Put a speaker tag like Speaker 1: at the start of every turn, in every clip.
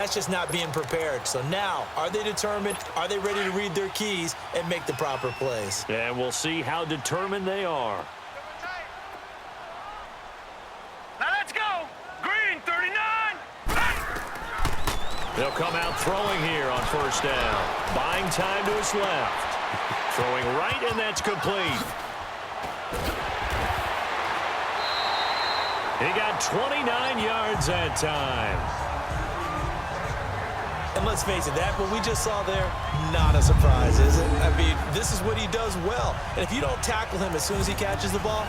Speaker 1: That's just not being prepared. So now, are they determined? Are they ready to read their keys and make the proper plays?
Speaker 2: And we'll see how determined they are.
Speaker 3: Now let's go. Green, 39.
Speaker 2: They'll come out throwing here on first down. Buying time to his left. Throwing right, and that's complete. He got 29 yards that time.
Speaker 1: And let's face it, that what we just saw there, not a surprise, is it? I mean, this is what he does well. And if you don't tackle him as soon as he catches the ball,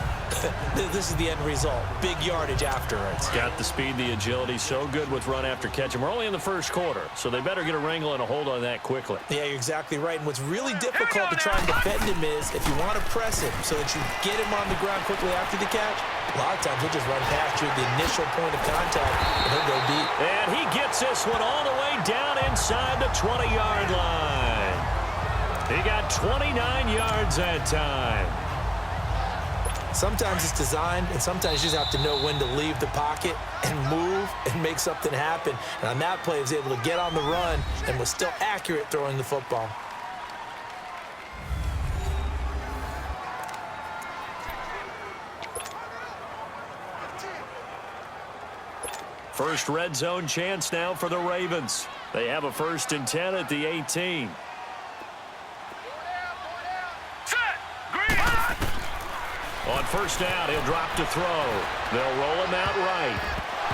Speaker 1: this is the end result. Big yardage afterwards.
Speaker 2: Got the speed, the agility, so good with run after catch. And we're only in the first quarter, so they better get a wrangle and a hold on that quickly.
Speaker 1: Yeah, you're exactly right. And what's really difficult to try and defend him is if you want to press him so that you get him on the ground quickly after the catch, a lot of times he'll just run past you at the initial point of contact, and he'll go deep.
Speaker 2: And he gets this one all the way down inside the 20-yard line. He got 29 yards that time.
Speaker 1: Sometimes it's designed, and sometimes you just have to know when to leave the pocket and move and make something happen. And on that play, he was able to get on the run and was still accurate throwing the football.
Speaker 2: First red zone chance now for the Ravens. They have a 1st and 10 at the 18. On first down, he'll drop to throw. They'll roll him out right.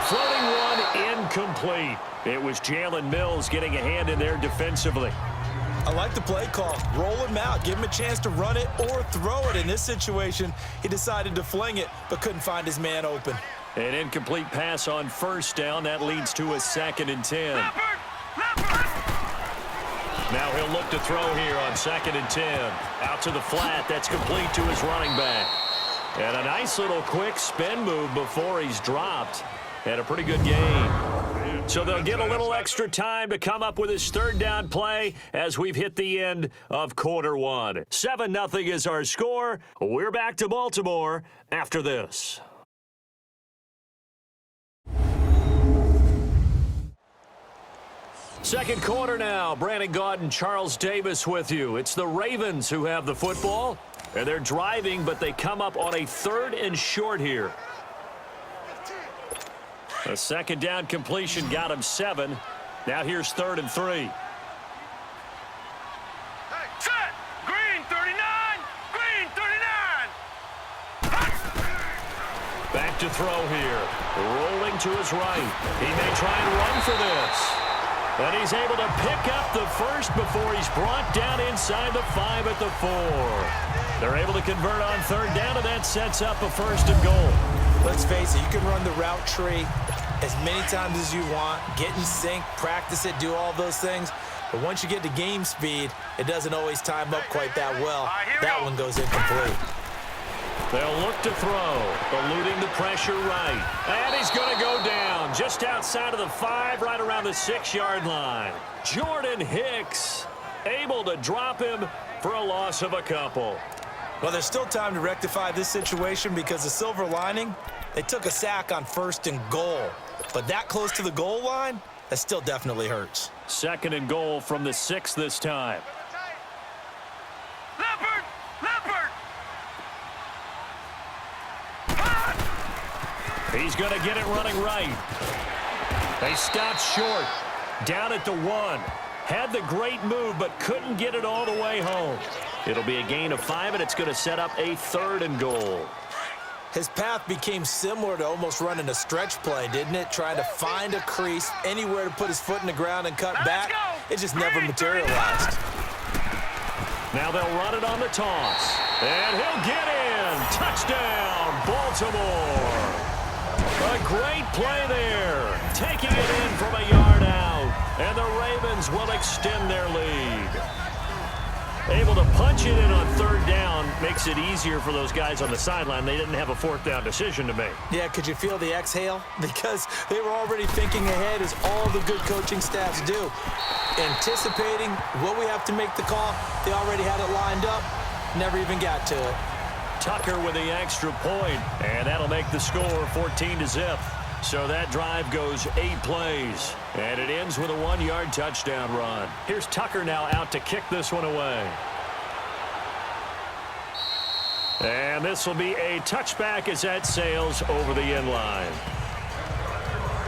Speaker 2: Floating one, incomplete. It was Jalen Mills getting a hand in there defensively.
Speaker 1: I like the play call. Roll him out. Give him a chance to run it or throw it. In this situation, he decided to fling it, but couldn't find his man open.
Speaker 2: An incomplete pass on first down. That leads to a 2nd and 10. Now he'll look to throw here on 2nd and 10. Out to the flat. That's complete to his running back. And a nice little quick spin move before he's dropped. And a pretty good gain. So they'll get a little extra time to come up with his 3rd down play as we've hit the end of quarter 1. 7-0 is our score. We're back to Baltimore after this. Second quarter now. Brandon Gaudin and Charles Davis with you. It's the Ravens who have the football, and they're driving, but they come up on a 3rd and short here. A 2nd down completion got him 7. Now here's 3rd and 3.
Speaker 3: Set. Green, 39. Green, 39.
Speaker 2: Back to throw here. Rolling to his right. He may try and run for this. And he's able to pick up the first before he's brought down inside the 5 at the 4. They're able to convert on 3rd down, and that sets up a 1st and goal.
Speaker 1: Let's face it, you can run the route tree as many times as you want, get in sync, practice it, do all those things. But once you get to game speed, it doesn't always time up quite that well. That one goes incomplete.
Speaker 2: They'll look to throw, eluding the pressure right. And he's going to go down just outside of the 5, right around the 6-yard line. Jordan Hicks able to drop him for a loss of a couple.
Speaker 1: Well, there's still time to rectify this situation because the silver lining, they took a sack on 1st and goal. But that close to the goal line, that still definitely hurts.
Speaker 2: 2nd and goal from the 6 this time.
Speaker 3: Leopard! Leopard!
Speaker 2: He's going to get it running right. They stopped short. Down at the 1. Had the great move, but couldn't get it all the way home. It'll be a gain of 5, and it's going to set up a 3rd and goal.
Speaker 1: His path became similar to almost running a stretch play, didn't it? Trying to find a crease, anywhere to put his foot in the ground and cut back. It just never materialized.
Speaker 2: Now they'll run it on the toss. And he'll get in. Touchdown, Baltimore. A great play there. Taking it in from a yard out. And the Ravens will extend their lead. Able to punch it in on 3rd down makes it easier for those guys on the sideline. They didn't have a 4th down decision to make.
Speaker 1: Yeah, could you feel the exhale? Because they were already thinking ahead, as all the good coaching staffs do. Anticipating what we have to make the call. They already had it lined up. Never even got to it.
Speaker 2: Tucker with the extra point, and that'll make the score 14-0. So that drive goes 8 plays, and it ends with a 1-yard touchdown run. Here's Tucker now out to kick this one away. And this will be a touchback as that sails over the end line.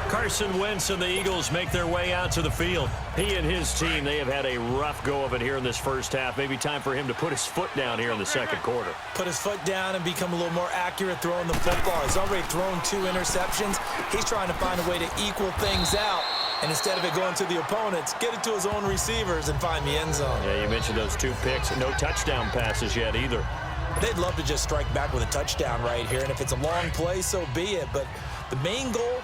Speaker 2: Carson Wentz and the Eagles make their way out to the field. He and his team, they have had a rough go of it here in this first half. Maybe time for him to put his foot down here in the second quarter.
Speaker 1: Put his foot down and become a little more accurate throwing the football. He's already thrown 2 interceptions. He's trying to find a way to equal things out. And instead of it going to the opponents, get it to his own receivers and find the end zone.
Speaker 2: Yeah, you mentioned those 2 picks. No touchdown passes yet either.
Speaker 1: They'd love to just strike back with a touchdown right here. And if it's a long play, so be it. But the main goal,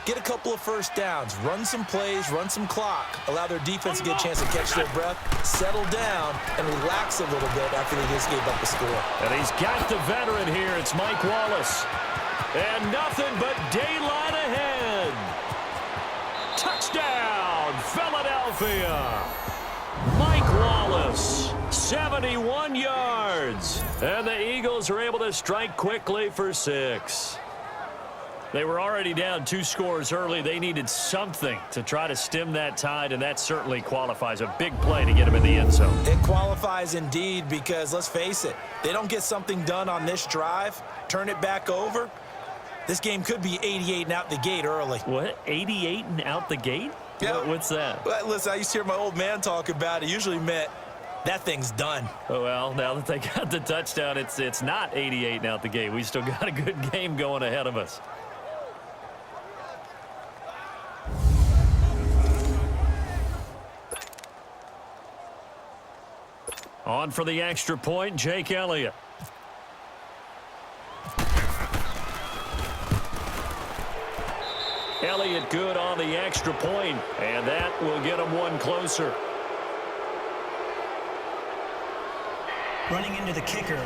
Speaker 1: get a couple of first downs, run some plays, run some clock, allow their defense to get a chance to catch their breath, settle down, and relax a little bit after they just gave up a score.
Speaker 2: And he's got the veteran here. It's Mike Wallace. And nothing but daylight ahead. Touchdown, Philadelphia. Mike Wallace, 71 yards. And the Eagles are able to strike quickly for 6. They were already down 2 scores early. They needed something to try to stem that tide, and that certainly qualifies. A big play to get them in the end zone.
Speaker 1: It qualifies indeed because, let's face it, they don't get something done on this drive, turn it back over, this game could be 88 and out the gate early.
Speaker 2: What? 88 and out the gate?
Speaker 1: Yeah.
Speaker 2: What's that?
Speaker 1: Well, listen, I used to hear my old man talk about it. It usually meant that thing's done.
Speaker 2: Oh, well, now that they got the touchdown, it's not 88 and out the gate. We still got a good game going ahead of us. On for the extra point, Jake Elliott. Elliott good on the extra point, and that will get him one closer.
Speaker 4: Running into the kicker,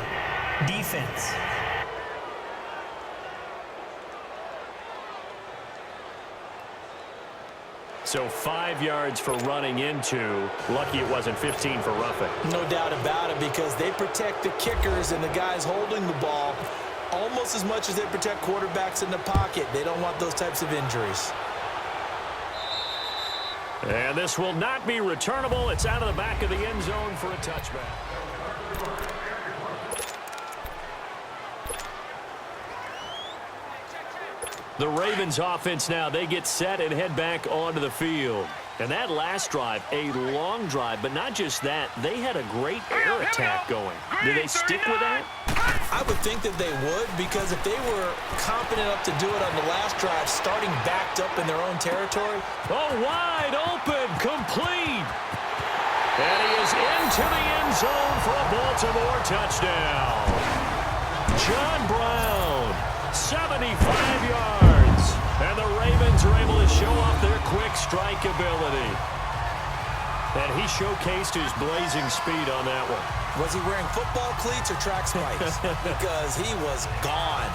Speaker 4: defense.
Speaker 2: So 5 yards for running into. Lucky it wasn't 15 for roughing.
Speaker 1: No doubt about it, because they protect the kickers and the guys holding the ball almost as much as they protect quarterbacks in the pocket. They don't want those types of injuries.
Speaker 2: And this will not be returnable. It's out of the back of the end zone for a touchback. The Ravens offense now, they get set and head back onto the field. And that last drive, a long drive, but not just that, they had a great air attack going. Do they stick with that?
Speaker 1: I would think that they would, because if they were confident enough to do it on the last drive, starting backed up in their own territory.
Speaker 2: Oh, wide open, complete. And he is into the end zone for a Baltimore touchdown. John Brown, 75 yards. And the Ravens are able to show off their quick strike ability. And he showcased his blazing speed on that one.
Speaker 1: Was he wearing football cleats or track spikes? Because he was gone.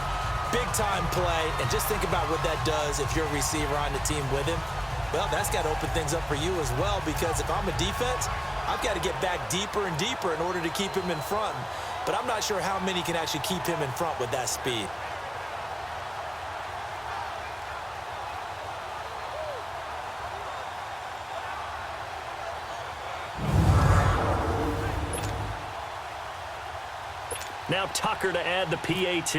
Speaker 1: Big-time play. And just think about what that does if you're a receiver on the team with him. Well, that's got to open things up for you as well, because if I'm a defense, I've got to get back deeper and deeper in order to keep him in front. But I'm not sure how many can actually keep him in front with that speed.
Speaker 2: Now Tucker to add the PAT.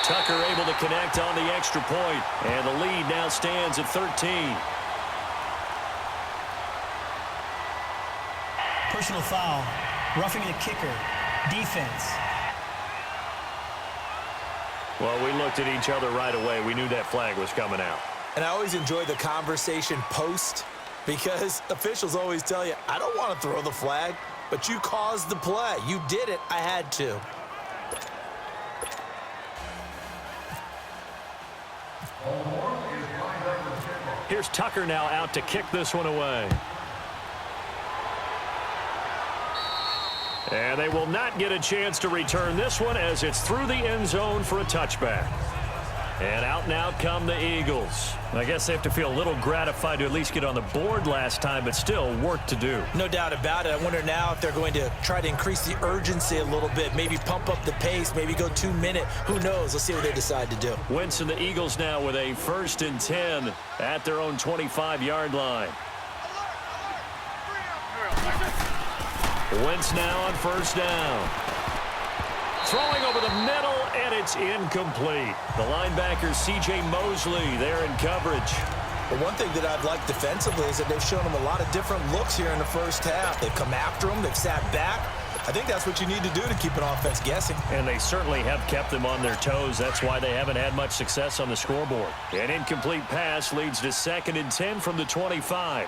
Speaker 2: Tucker able to connect on the extra point, and the lead now stands at 13.
Speaker 4: Personal foul, roughing the kicker, defense.
Speaker 2: Well, we looked at each other right away. We knew that flag was coming out.
Speaker 1: And I always enjoy the conversation post, because officials always tell you, I don't want to throw the flag, but you caused the play. You did it. I had to.
Speaker 2: Here's Tucker now out to kick this one away. And they will not get a chance to return this one, as it's through the end zone for a touchback. And out and out come the Eagles. I guess they have to feel a little gratified to at least get on the board last time, but still work to do.
Speaker 1: No doubt about it. I wonder now if they're going to try to increase the urgency a little bit, maybe pump up the pace, maybe go 2 minute. Who knows? Let's see what they decide to do.
Speaker 2: Wentz and the Eagles now with a 1st and 10 at their own 25-yard line. Wentz now on 1st down. Throwing over the middle, and it's incomplete. The linebacker, C.J. Mosley, there in coverage.
Speaker 1: But one thing that I've liked defensively is that they've shown them a lot of different looks here in the first half. They've come after them. They've sat back. I think that's what you need to do to keep an offense guessing.
Speaker 2: And they certainly have kept them on their toes. That's why they haven't had much success on the scoreboard. An incomplete pass leads to 2nd and 10 from the 25.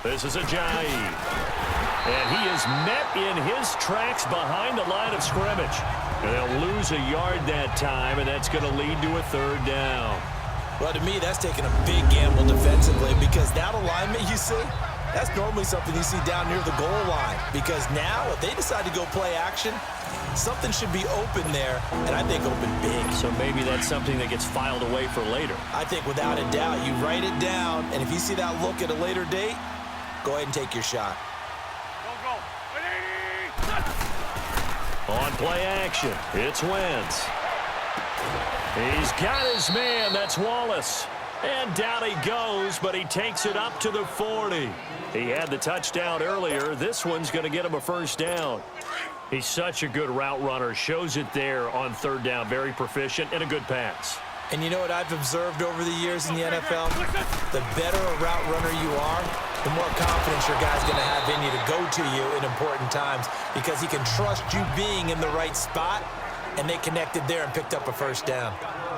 Speaker 2: This is Ajayi. And he is met in his tracks behind the line of scrimmage. And they'll lose a yard that time, and that's going to lead to a 3rd down.
Speaker 1: Well, to me, that's taking a big gamble defensively because that alignment you see, that's normally something you see down near the goal line. Because now, if they decide to go play action, something should be open there, and I think open big.
Speaker 2: So maybe that's something that gets filed away for later.
Speaker 1: I think without a doubt, you write it down, and if you see that look at a later date, go ahead and take your shot.
Speaker 2: On play action, it's Wentz. He's got his man, that's Wallace. And down he goes, but he takes it up to the 40. He had the touchdown earlier. This one's going to get him a 1st down. He's such a good route runner. Shows it there on 3rd down. Very proficient and a good pass.
Speaker 1: And you know what I've observed over the years in the NFL? The better a route runner you are, the more confidence your guy's going to have in you to go to you in important times because he can trust you being in the right spot, and they connected there and picked up a 1st down.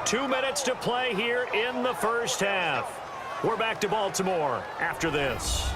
Speaker 2: 2 minutes to play here in the 1st half. We're back to Baltimore after this.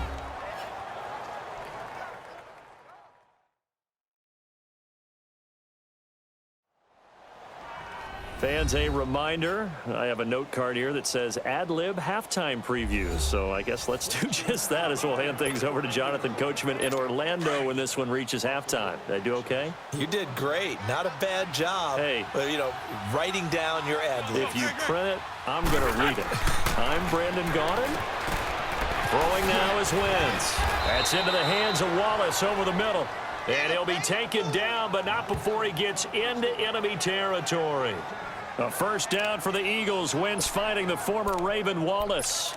Speaker 2: Fans, a reminder, I have a note card here that says ad-lib halftime previews. So I guess let's do just that as we'll hand things over to Jonathan Coachman in Orlando when this one reaches halftime. Did I do okay?
Speaker 1: You did great. Not a bad job.
Speaker 2: Hey.
Speaker 1: But, you know, writing down your ad-lib.
Speaker 2: If you print it, I'm going to read it. I'm Brandon Gaudin. Throwing now is Wentz. That's into the hands of Wallace over the middle. And he'll be taken down, but not before he gets into enemy territory. A 1st down for the Eagles. Wentz finding the former Raven Wallace.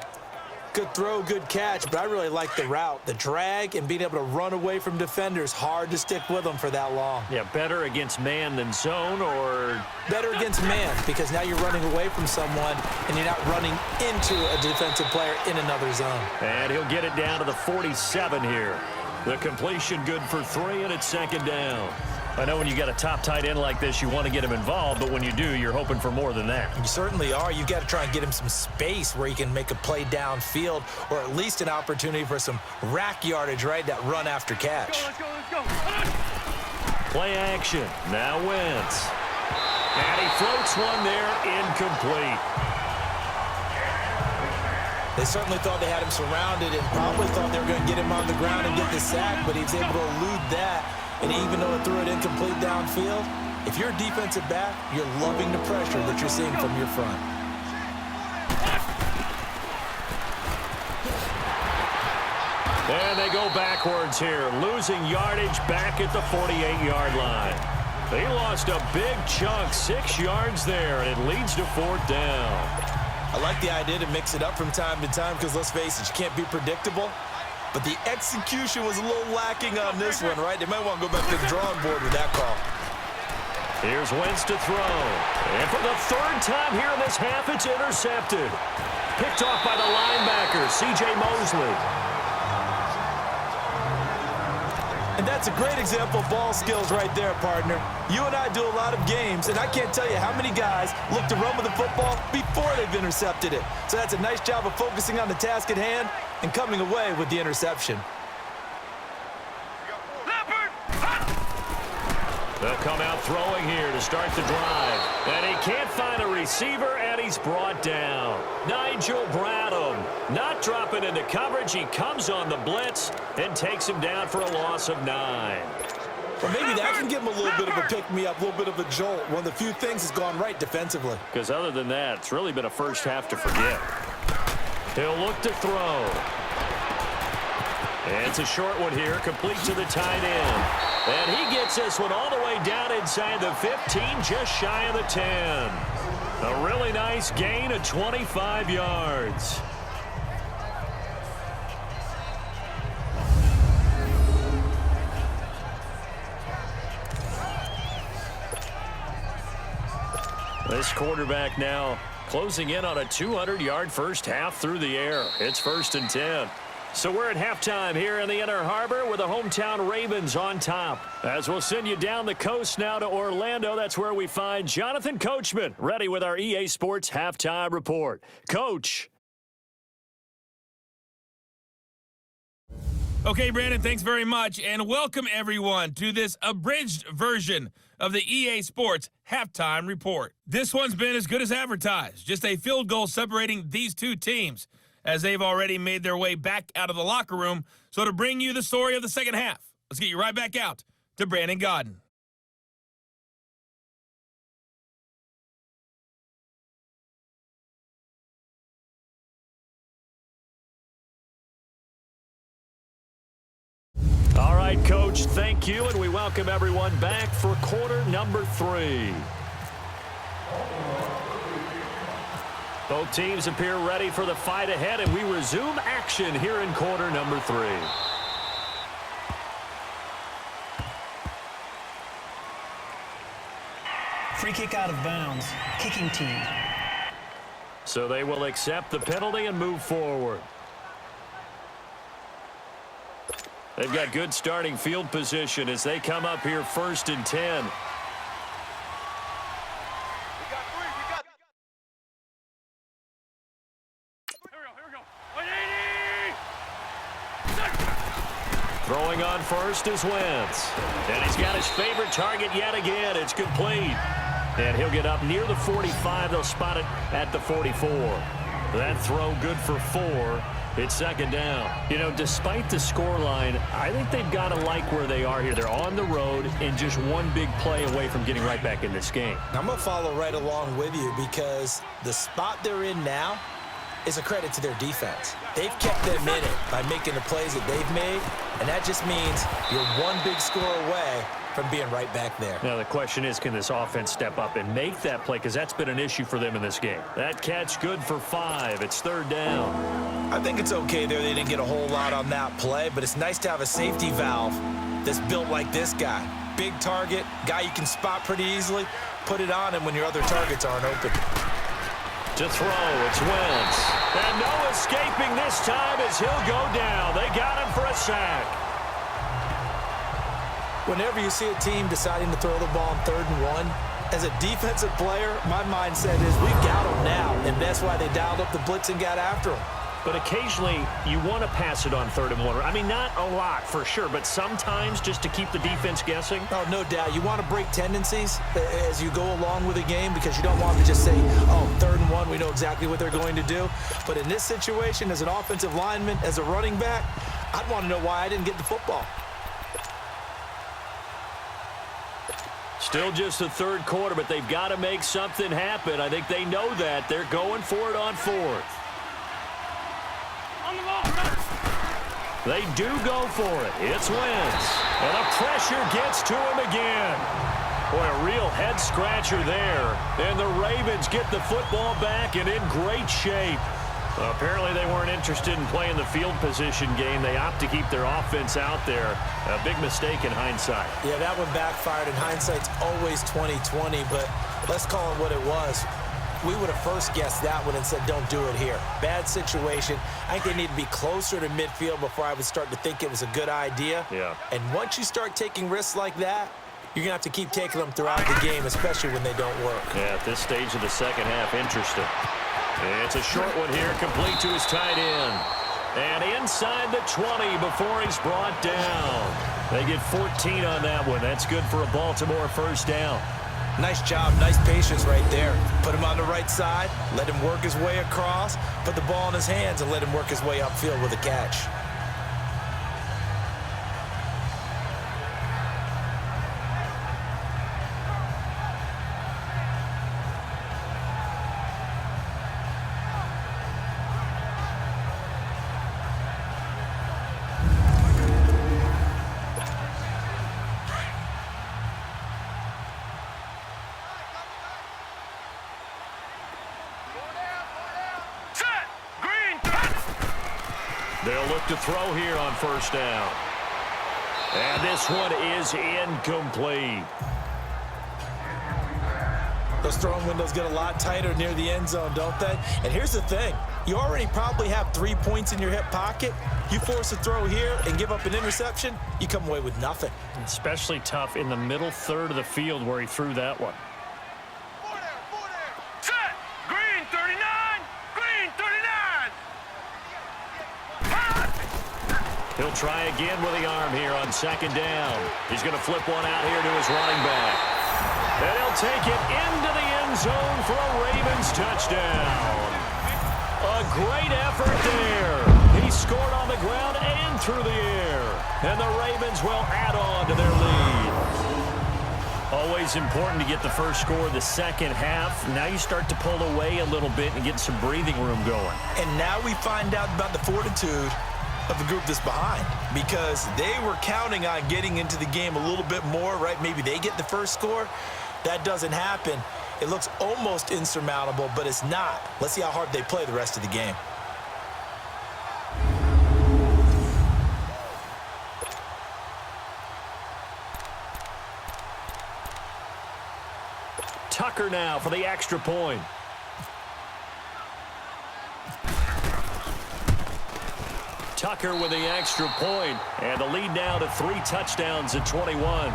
Speaker 1: Good throw, good catch, but I really like the route. The drag and being able to run away from defenders. Hard to stick with them for that long.
Speaker 2: Yeah, better against man than zone, or?
Speaker 1: Better against man, because now you're running away from someone and you're not running into a defensive player in another zone.
Speaker 2: And he'll get it down to the 47 here. The completion good for 3, and it's 2nd down. I know when you got a top tight end like this, you want to get him involved, but when you do, you're hoping for more than that.
Speaker 1: You certainly are. You've got to try and get him some space where he can make a play downfield or at least an opportunity for some rack yardage, right? That run after catch.
Speaker 3: Let's go.
Speaker 2: Play action. Now Wentz. And he floats one there, incomplete.
Speaker 1: They certainly thought they had him surrounded and probably thought they were going to get him on the ground and get the sack, but he was able to elude that. And even though it threw it incomplete downfield, if you're a defensive back, you're loving the pressure that you're seeing from your front.
Speaker 2: And they go backwards here, losing yardage back at the 48-yard line. They lost a big chunk, 6 yards there, and it leads to 4th down.
Speaker 1: I like the idea to mix it up from time to time because, let's face it, you can't be predictable. But the execution was a little lacking on this one, right? They might want to go back to the drawing board with that call.
Speaker 2: Here's Wentz to throw. And for the 3rd time here in this half, it's intercepted. Picked off by the linebacker, C.J. Mosley.
Speaker 1: And that's a great example of ball skills right there, partner. You and I do a lot of games, and I can't tell you how many guys look to run with the football before they've intercepted it. So that's a nice job of focusing on the task at hand and coming away with the interception.
Speaker 2: They'll come out throwing here to start the drive. And he can't find a receiver, and he's brought down. Nigel Bradham not dropping into coverage. He comes on the blitz and takes him down for a loss of 9.
Speaker 1: Well, maybe that can give him a little bit of a pick-me-up, a little bit of a jolt. One of the few things that's gone right defensively.
Speaker 2: Because other than that, it's really been a first half to forget. He'll look to throw. And it's a short one here, complete to the tight end. And he gets this one all the way down inside the 15, just shy of the 10. A really nice gain of 25 yards. This quarterback now closing in on a 200-yard first half through the air. It's 1st and 10. So we're at halftime here in the Inner Harbor with the hometown Ravens on top. As we'll send you down the coast now to Orlando, that's where we find Jonathan Coachman ready with our EA Sports Halftime Report. Coach.
Speaker 5: Okay, Brandon, thanks very much, and welcome everyone to this abridged version of the EA Sports Halftime Report. This one's been as good as advertised, just a field goal separating these two teams as they've already made their way back out of the locker room. So to bring you the story of the second half, let's get you right back out to Brandon Godden.
Speaker 2: All right, Coach, thank you, and we welcome everyone back for quarter number 3. Both teams appear ready for the fight ahead, and we resume action here in quarter number 3.
Speaker 4: Free kick out of bounds. Kicking team.
Speaker 2: So they will accept the penalty and move forward. They've got good starting field position as they come up here 1st and 10. Throwing on first is Wentz. And he's got his favorite target yet again. It's complete. And he'll get up near the 45. They'll spot it at the 44. That throw good for 4. It's 2nd down. You know, despite the scoreline, I think they've got to like where they are here. They're on the road and just one big play away from getting right back in this game.
Speaker 1: I'm going to follow right along with you because the spot they're in now is a credit to their defense. They've kept them in it by making the plays that they've made, and that just means you're one big score away from being right back there.
Speaker 2: Now, the question is, can this offense step up and make that play? Because that's been an issue for them in this game. That catch good for 5. It's 3rd down.
Speaker 1: I think it's okay there. They didn't get a whole lot on that play, but it's nice to have a safety valve that's built like this guy. Big target, guy you can spot pretty easily. Put it on him when your other targets aren't open.
Speaker 2: To throw, it's Wentz. And no escaping this time as he'll go down. They got him for a sack.
Speaker 1: Whenever you see a team deciding to throw the ball on 3rd and 1, as a defensive player, my mindset is we've got them now, and that's why they dialed up the blitz and got after them.
Speaker 2: But occasionally, you want to pass it on 3rd and 1. I mean, not a lot for sure, but sometimes just to keep the defense guessing.
Speaker 1: Oh, no doubt. You want to break tendencies as you go along with a game because you don't want to just say, oh, 3rd and 1, we know exactly what they're going to do. But in this situation, as an offensive lineman, as a running back, I'd want to know why I didn't get the football.
Speaker 2: Still just the 3rd quarter, but they've got to make something happen. I think they know that. They're going for it on 4th. They do go for it. It's Wentz. And the pressure gets to him again. Boy, a real head-scratcher there. And the Ravens get the football back and in great shape. Well, apparently they weren't interested in playing the field position game. They opt to keep their offense out there. A big mistake in hindsight.
Speaker 1: Yeah, that one backfired. And hindsight's always 20/20, but let's call it what it was. We would have first guessed that one and said, don't do it here. Bad situation. I think they need to be closer to midfield before I would start to think it was a good idea.
Speaker 2: Yeah. And
Speaker 1: once you start taking risks like that, you're going to have to keep taking them throughout the game, especially when they don't work.
Speaker 2: Yeah, at this stage of the second half, interesting. It's a short one here, complete to his tight end. And inside the 20 before he's brought down. They get 14 on that one. That's good for a Baltimore first down.
Speaker 1: Nice job, nice patience right there. Put him on the right side, let him work his way across, put the ball in his hands, and let him work his way upfield with a catch.
Speaker 2: They'll look to throw here on first down. And this one is incomplete.
Speaker 1: Those throwing windows get a lot tighter near the end zone, don't they? And here's the thing. You already probably have 3 points in your hip pocket. You force a throw here and give up an interception, you come away with nothing.
Speaker 2: Especially tough in the middle third of the field where he threw that one.
Speaker 3: Set. Green 39. Green 39.
Speaker 2: He'll try again with the arm here on second down. He's going to flip one out here to his running back. And he'll take it into the end zone for a Ravens touchdown. A great effort there. He scored on the ground and through the air. And the Ravens will add on to their lead. Always important to get the first score of the second half. Now you start to pull away a little bit and get some breathing room going.
Speaker 1: And now we find out about the fortitude of the group that's behind, because they were counting on getting into the game a little bit more, right? Maybe they get the first score. That doesn't happen. It looks almost insurmountable, but it's not. Let's see how hard they play the rest of the game.
Speaker 2: Tucker now for the extra point. Tucker with the extra point, and the lead now to 3 touchdowns at 21.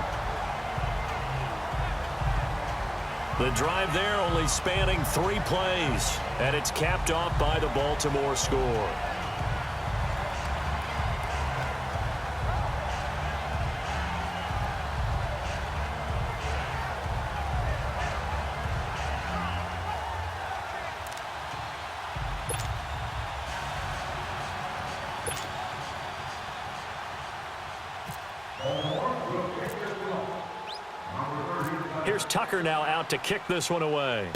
Speaker 2: The drive there only spanning 3 plays, and it's capped off by the Baltimore score. Here's Tucker now out to kick this one away.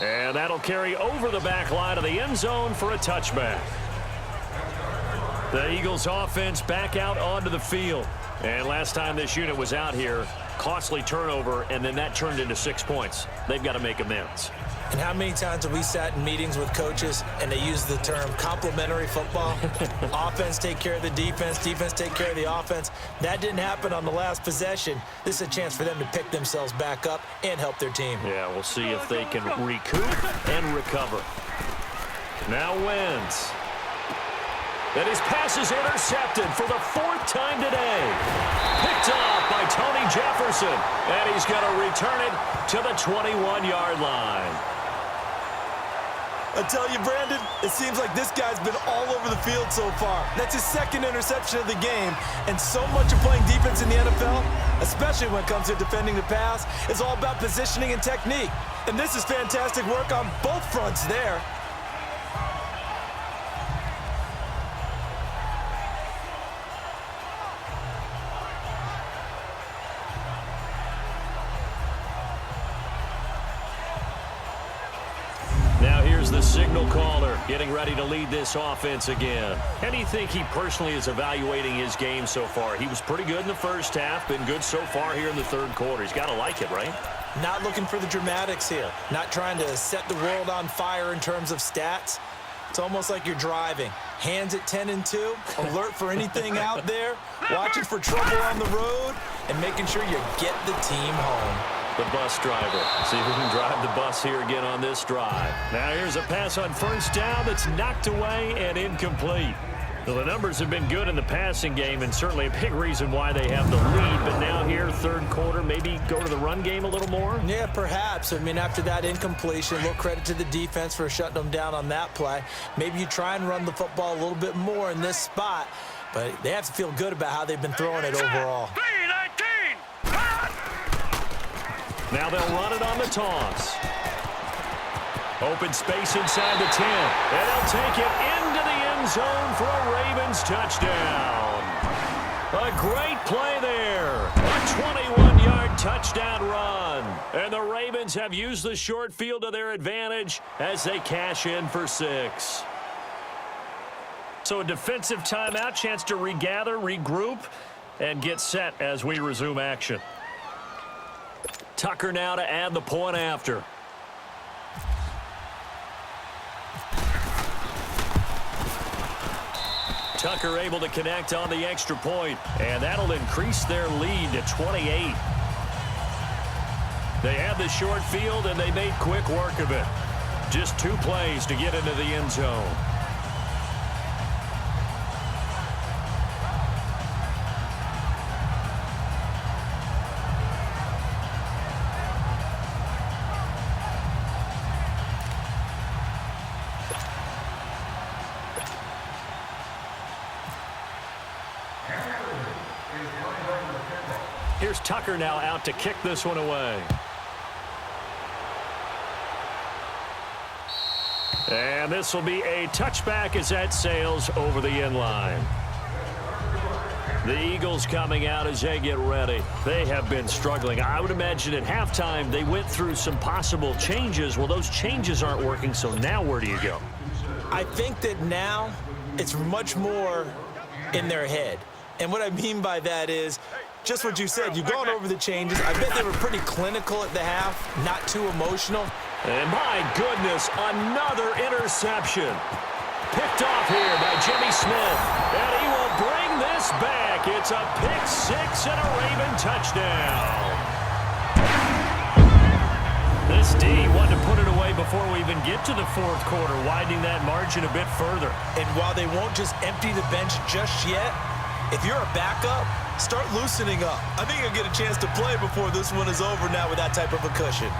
Speaker 2: And that'll carry over the back line of the end zone for a touchback. The Eagles offense back out onto the field. And last time this unit was out here, costly turnover, and then that turned into 6 points. They've got to make amends.
Speaker 1: And how many times have we sat in meetings with coaches and they use the term complementary football? Offense take care of the defense, defense take care of the offense. That didn't happen on the last possession. This is a chance for them to pick themselves back up and help their team.
Speaker 2: Yeah, we'll see if they can recoup and recover. Now Wentz. And his pass is intercepted for the 4th time today. Picked off by Tony Jefferson. And he's going to return it to the 21-yard line.
Speaker 1: I tell you, Brandon, it seems like this guy's been all over the field so far. That's his 2nd interception of the game. And so much of playing defense in the NFL, especially when it comes to defending the pass, is all about positioning and technique. And this is fantastic work on both fronts there.
Speaker 2: The signal caller getting ready to lead this offense again. How do you think he personally is evaluating his game so far? He was pretty good in the first half, been good so far here in the 3rd quarter. He's got to like it, right?
Speaker 1: Not looking for the dramatics here. Not trying to set the world on fire in terms of stats. It's almost like you're driving. Hands at 10 and 2, alert for anything out there, watching for trouble on the road, and making sure you get the team home.
Speaker 2: The bus driver. See if we can drive the bus here again on this drive. Now here's a pass on first down that's knocked away and incomplete. Well, the numbers have been good in the passing game, and certainly a big reason why they have the lead. But now here, 3rd quarter, maybe go to the run game a little more?
Speaker 1: Yeah, perhaps. I mean, after that incompletion, a little credit to the defense for shutting them down on that play. Maybe you try and run the football a little bit more in this spot, but they have to feel good about how they've been throwing it overall.
Speaker 3: 3-19.
Speaker 2: Now they'll run it on the toss. Open space inside the 10. And they'll take it into the end zone for a Ravens touchdown. A great play there. A 21-yard touchdown run. And the Ravens have used the short field to their advantage as they cash in for 6. So a defensive timeout, chance to regather, regroup, and get set as we resume action. Tucker now to add the point after. Tucker able to connect on the extra point, and that'll increase their lead to 28. They had the short field, and they made quick work of it. Just 2 plays to get into the end zone. Here's Tucker now out to kick this one away. And this will be a touchback as that sails over the end line. The Eagles coming out as they get ready. They have been struggling. I would imagine at halftime they went through some possible changes. Well, those changes aren't working, so now where do you go?
Speaker 1: I think that now it's much more in their head. And what I mean by that is just what you said. You've gone over the changes. I bet they were pretty clinical at the half, not too emotional.
Speaker 2: And my goodness, another interception. Picked off here by Jimmy Smith. And he will bring this back. It's a pick-6 and a Raven touchdown. This D wanted to put it away before we even get to the fourth quarter, widening that margin a bit further.
Speaker 1: And while they won't just empty the bench just yet, if you're a backup, start loosening up. I think you'll get a chance to play before this one is over now with that type of a cushion.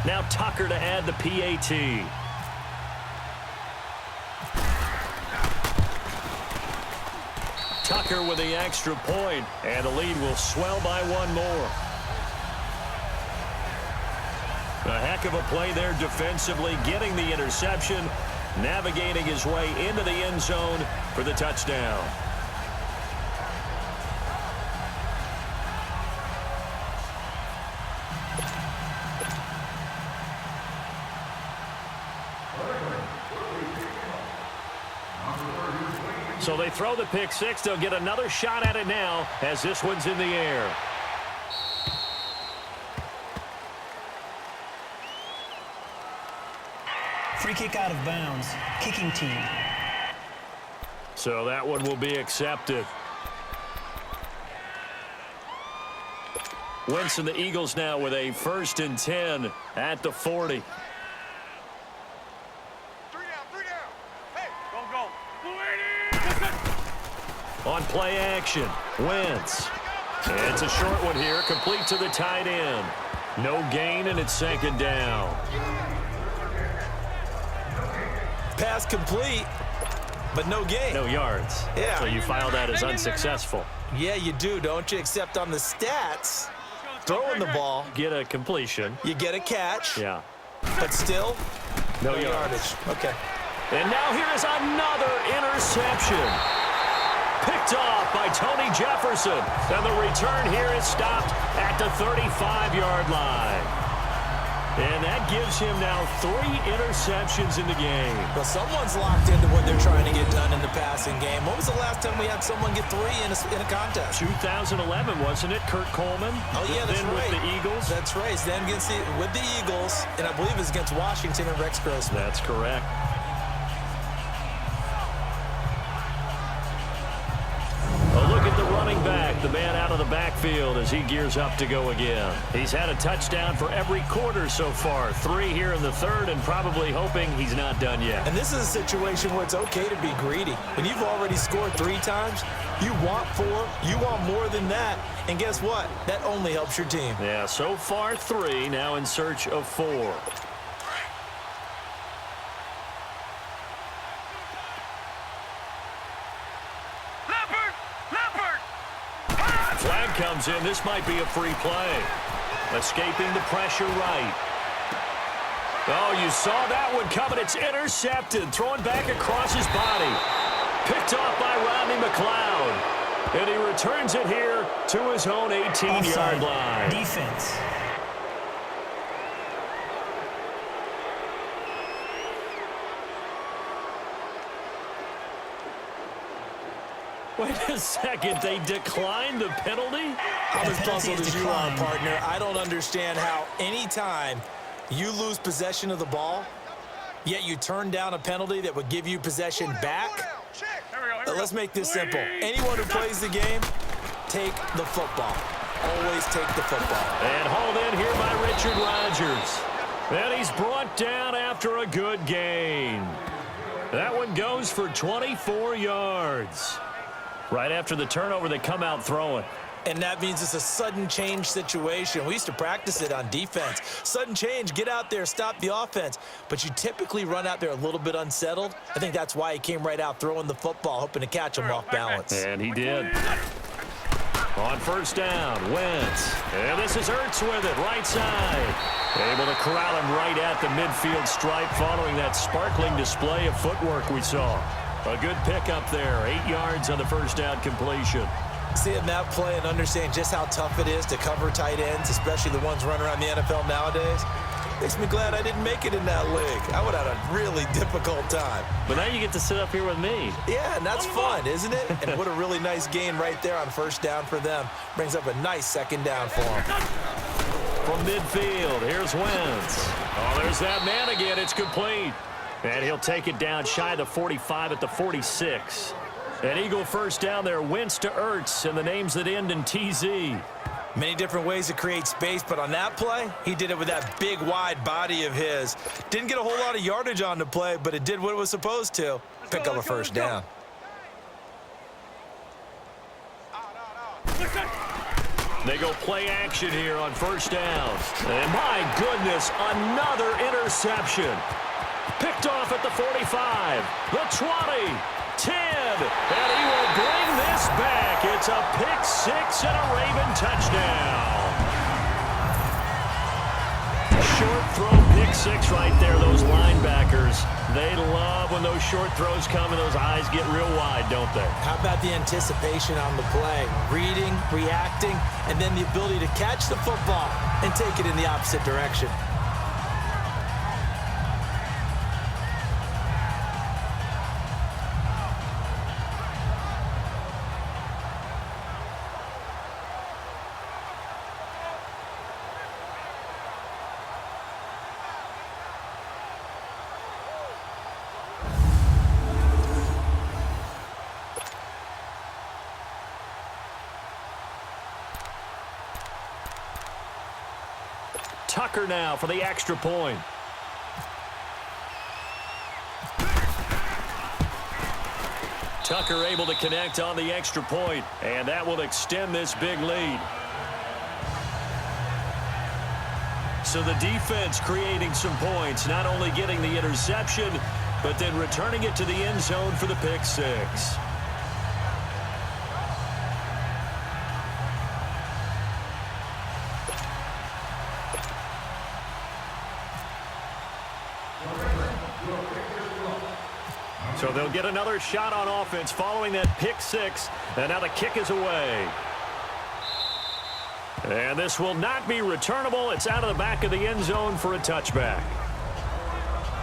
Speaker 2: Now Tucker to add the PAT. Tucker with the extra point, and the lead will swell by 1 more. A heck of a play there defensively, getting the interception, navigating his way into the end zone for the touchdown. So they throw the pick-6. They'll get another shot at it now as this one's in the air.
Speaker 4: Free kick out of bounds. Kicking team.
Speaker 2: So that one will be accepted. Wentz and the Eagles now with a 1st and 10 at the 40. On play action, Wentz. It's a short one here, complete to the tight end. No gain, and it's 2nd down.
Speaker 1: Pass complete, but no gain.
Speaker 2: No yards.
Speaker 1: Yeah.
Speaker 2: So you file that as unsuccessful.
Speaker 1: Yeah, you do, don't you? Except on the stats, throwing the ball,
Speaker 2: Get a completion.
Speaker 1: you get a catch,
Speaker 2: Yeah.
Speaker 1: but still,
Speaker 2: No
Speaker 1: yardage.
Speaker 2: yards.
Speaker 1: Okay.
Speaker 2: And now here is another interception. Picked off by Tony Jefferson. And the return here is stopped at the 35-yard line. And that gives him now 3 interceptions in the game.
Speaker 1: Well, someone's locked into what they're trying to get done in the passing game. When was the last time we had someone get 3 in a contest?
Speaker 2: 2011, wasn't it? Kurt Coleman.
Speaker 1: Oh, yeah, that's
Speaker 2: then
Speaker 1: right.
Speaker 2: with the Eagles.
Speaker 1: That's right. Then with the Eagles, and I believe it's against Washington and Rex Grossman.
Speaker 2: That's correct. A look at the running back, the man out of the backfield as he gears up to go again. He's had a touchdown for every quarter so far. 3 here in the 3rd, and probably hoping he's not done yet.
Speaker 1: And this is a situation where it's okay to be greedy. When you've already scored 3 times, you want 4, you want more than that, and guess what? That only helps your team.
Speaker 2: Yeah, so far 3, now in search of 4. Flag comes in. This might be a free play. Escaping the pressure right. Oh, you saw that one coming. It's intercepted. Thrown back across his body. Picked off by Rodney McLeod. And he returns it here to his own 18-yard line.
Speaker 4: Defense.
Speaker 2: Wait a second. They declined the penalty?
Speaker 1: I'm as puzzled as you are, partner. I don't understand how any time you lose possession of the ball, yet you turn down a penalty that would give you possession back. Let's make this simple. Anyone who plays the game, take the football. Always take the football.
Speaker 2: And hauled in here by Richard Rodgers. And he's brought down after a good gain. That one goes for 24 yards. Right after the turnover, they come out throwing.
Speaker 1: And that means it's a sudden change situation. We used to practice it on defense. Sudden change, get out there, stop the offense. But you typically run out there a little bit unsettled. I think that's why he came right out throwing the football, hoping to catch him off balance.
Speaker 2: And he did. On first down, Wentz. And this is Ertz with it, right side. Able to corral him right at the midfield stripe following that sparkling display of footwork we saw. A good pickup there, 8 yards on the first down completion.
Speaker 1: Seeing that play and understanding just how tough it is to cover tight ends, especially the ones running around the NFL nowadays, makes me glad I didn't make it in that league. I would have had a really difficult time.
Speaker 2: But now you get to sit up here with me.
Speaker 1: Yeah, and that's fun, isn't it? And what a really nice gain right there on first down for them. Brings up a nice second down for them.
Speaker 2: From midfield, here's Wentz. Oh, there's that man again. It's complete. And he'll take it down shy of the 45 at the 46. An Eagle first down there, Wentz to Ertz, and the names that end in TZ.
Speaker 1: Many different ways to create space, but on that play, he did it with that big, wide body of his. Didn't get a whole lot of yardage on the play, but it did what it was supposed to. Pick up a first down.
Speaker 2: They go play action here on first down. And my goodness, another interception. Picked off at the 45, the 20, 10, and he will bring this back. It's a pick six and a Raven touchdown. Short throw, pick six right there. Those linebackers, they love when those short throws come and those eyes get real wide, don't they?
Speaker 1: How about the anticipation on the play? Reading, reacting, and then the ability to catch the football and take it in the opposite direction.
Speaker 2: Tucker now for the extra point. Tucker able to connect on the extra point, and that will extend this big lead. So the defense creating some points, not only getting the interception, but then returning it to the end zone for the pick six. So they'll get another shot on offense following that pick six, and now the kick is away. And this will not be returnable. It's out of the back of the end zone for a touchback.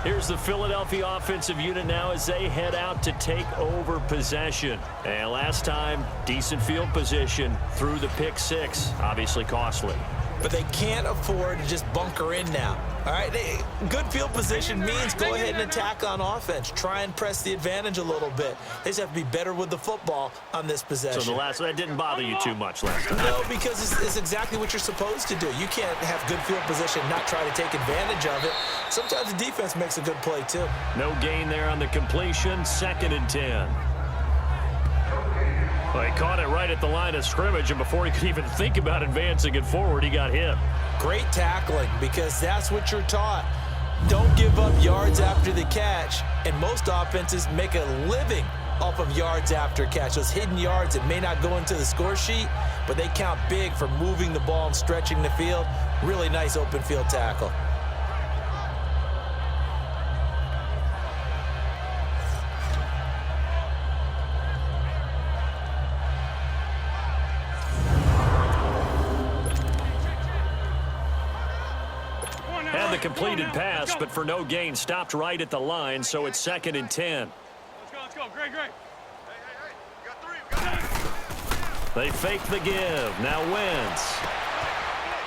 Speaker 2: Here's the Philadelphia offensive unit now as they head out to take over possession. And last time, decent field position through the pick six, obviously costly.
Speaker 1: But they can't afford to just bunker in now. All right, good field position means go ahead and attack on offense. Try and press the advantage a little bit. They just have to be better with the football on this possession.
Speaker 2: So that didn't bother you too much last time?
Speaker 1: No, because it's exactly what you're supposed to do. You can't have good field position, not try to take advantage of it. Sometimes the defense makes a good play too.
Speaker 2: No gain there on the completion, 2nd and 10. Well, he caught it right at the line of scrimmage, and before he could even think about advancing it forward, he got hit.
Speaker 1: Great tackling, because that's what you're taught. Don't give up yards after the catch, and most offenses make a living off of yards after catch. Those hidden yards that may not go into the score sheet, but they count big for moving the ball and stretching the field. Really nice open field tackle.
Speaker 2: Had the completed pass, but for no gain, stopped right at the line, so it's 2nd and 10.
Speaker 3: Let's go, great. Hey, you got three.
Speaker 2: They fake the give. Now Wentz.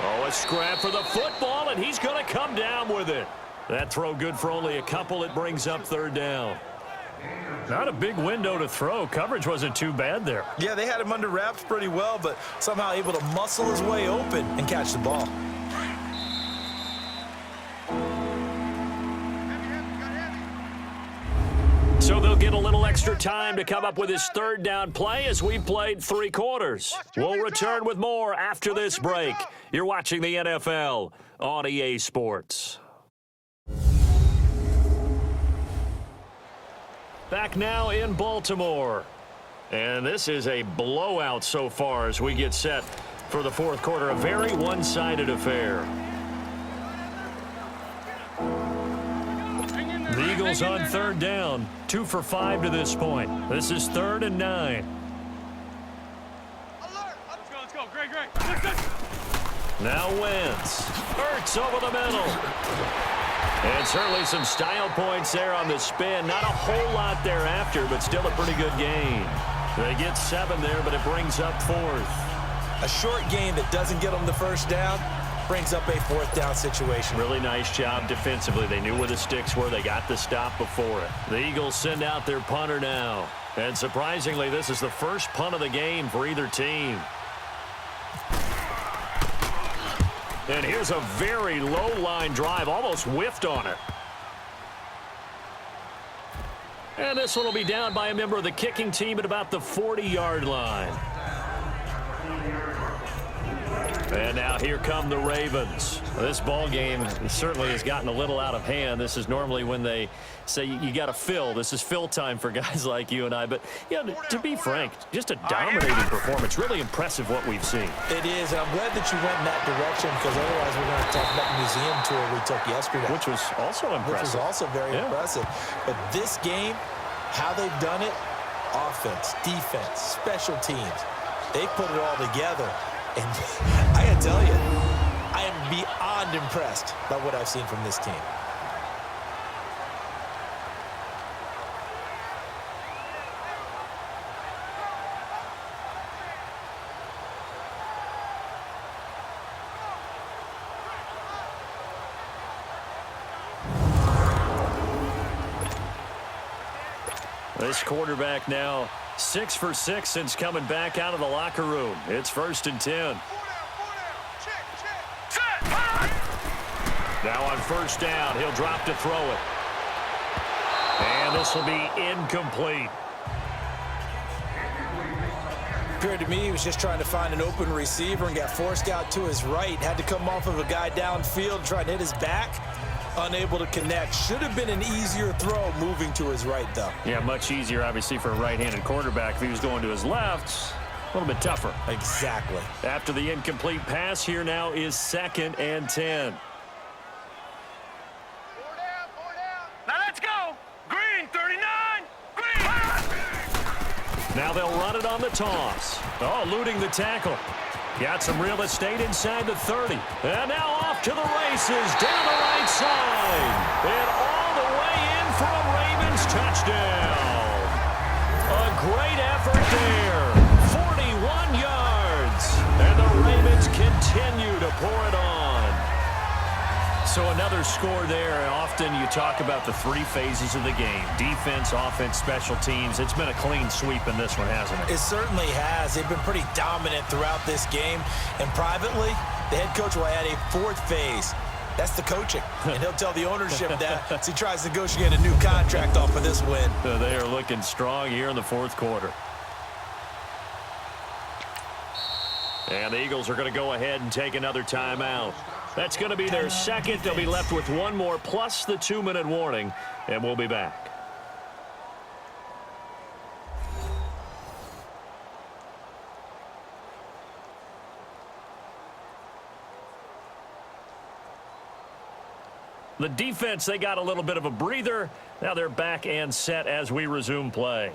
Speaker 2: Oh, a scrap for the football, and he's going to come down with it. That throw good for only a couple. It brings up third down. Not a big window to throw. Coverage wasn't too bad there.
Speaker 1: Yeah, they had him under wraps pretty well, but somehow able to muscle his way open and catch the ball.
Speaker 2: So they'll get a little extra time to come up with his third down play as we played 3 quarters. We'll return with more after this break. You're watching the NFL on EA Sports. Back now in Baltimore. And this is a blowout so far as we get set for the fourth quarter. A very one-sided affair. The Eagles on third down. 2 for 5 to this point. This is 3rd and 9.
Speaker 3: Let's go. Great.
Speaker 2: Now Wentz. Hurts over the middle. And certainly some style points there on the spin. Not a whole lot thereafter, but still a pretty good gain. They get 7 there, but it brings up 4th.
Speaker 1: A short gain that doesn't get them the first down brings up a 4th down situation.
Speaker 2: Really nice job defensively. They knew where the sticks were. They got the stop before it. The Eagles send out their punter now. And surprisingly, this is the first punt of the game for either team. And here's a very low-line drive, almost whiffed on it. And this one will be down by a member of the kicking team at about the 40-yard line. And now here come the Ravens. This ball game certainly has gotten a little out of hand. This is normally when they say you got to fill. This is fill time for guys like you and I. But, yeah, to be frank, just a dominating performance. Really impressive what we've seen.
Speaker 1: It is, and I'm glad that you went in that direction because otherwise we're going to talk about the museum tour we took yesterday.
Speaker 2: Which was also impressive.
Speaker 1: Which was also very impressive. But this game, how they've done it, offense, defense, special teams, they put it all together. And I got to tell you, I am beyond impressed by what I've seen from this team.
Speaker 2: This quarterback now 6 for 6 since coming back out of the locker room. It's 1st and 10. Now on 1st down, he'll drop to throw it. And this will be incomplete.
Speaker 1: Appeared to me he was just trying to find an open receiver and got forced out to his right. Had to come off of a guy downfield, trying to hit his back. Unable to connect. Should have been an easier throw moving to his right, though.
Speaker 2: Yeah, much easier, obviously, for a right-handed quarterback. If he was going to his left, a little bit tougher.
Speaker 1: Exactly.
Speaker 2: After the incomplete pass, here now is 2nd and 10.
Speaker 3: Now let's go. Green, 39. Green.
Speaker 2: Now they'll run it on the toss. Oh, eluding the tackle. Got some real estate inside the 30. And now off to the races down the right side. And all the way in for a Ravens touchdown. A great effort there. 41 yards. And the Ravens continue to pour it on. So another score there. Often you talk about the 3 phases of the game. Defense, offense, special teams. It's been a clean sweep in this one, hasn't it?
Speaker 1: It certainly has. They've been pretty dominant throughout this game. And privately, the head coach will add a 4th phase. That's the coaching. And he'll tell the ownership that as he tries to negotiate a new contract off of this win.
Speaker 2: They are looking strong here in the 4th quarter. And the Eagles are going to go ahead and take another timeout. That's going to be their 2nd. They'll be left with 1 more plus the 2-minute warning, and we'll be back. The defense, they got a little bit of a breather. Now they're back and set as we resume play.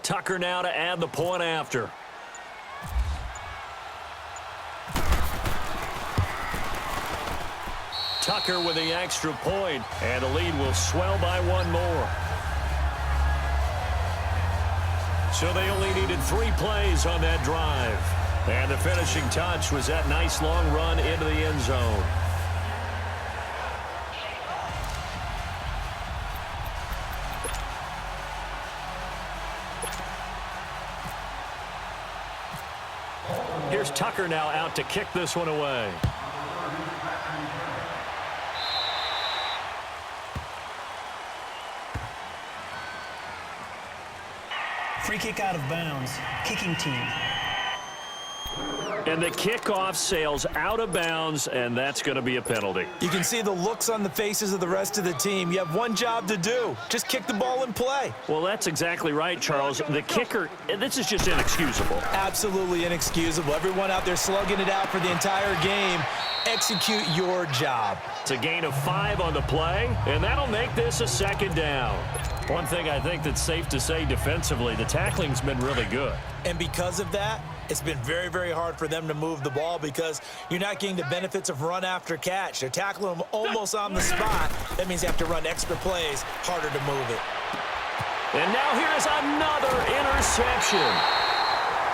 Speaker 2: Tucker now to add the point after. Tucker with the extra point, and the lead will swell by one more. So they only needed 3 plays on that drive. And the finishing touch was that nice long run into the end zone. Here's Tucker now out to kick this one away.
Speaker 4: Free kick out of bounds. Kicking team.
Speaker 2: And the kickoff sails out of bounds, and that's going to be a penalty.
Speaker 1: You can see the looks on the faces of the rest of the team. You have one job to do. Just kick the ball and play.
Speaker 2: Well, that's exactly right, Charles. The kicker, this is just inexcusable.
Speaker 1: Absolutely inexcusable. Everyone out there slugging it out for the entire game. Execute your job.
Speaker 2: It's a gain of 5 on the play, and that'll make this a second down. One thing I think that's safe to say defensively, the tackling's been really good.
Speaker 1: And because of that, it's been very, very hard for them to move the ball because you're not getting the benefits of run after catch. They're tackling them almost on the spot. That means they have to run extra plays, harder to move it.
Speaker 2: And now here's another interception.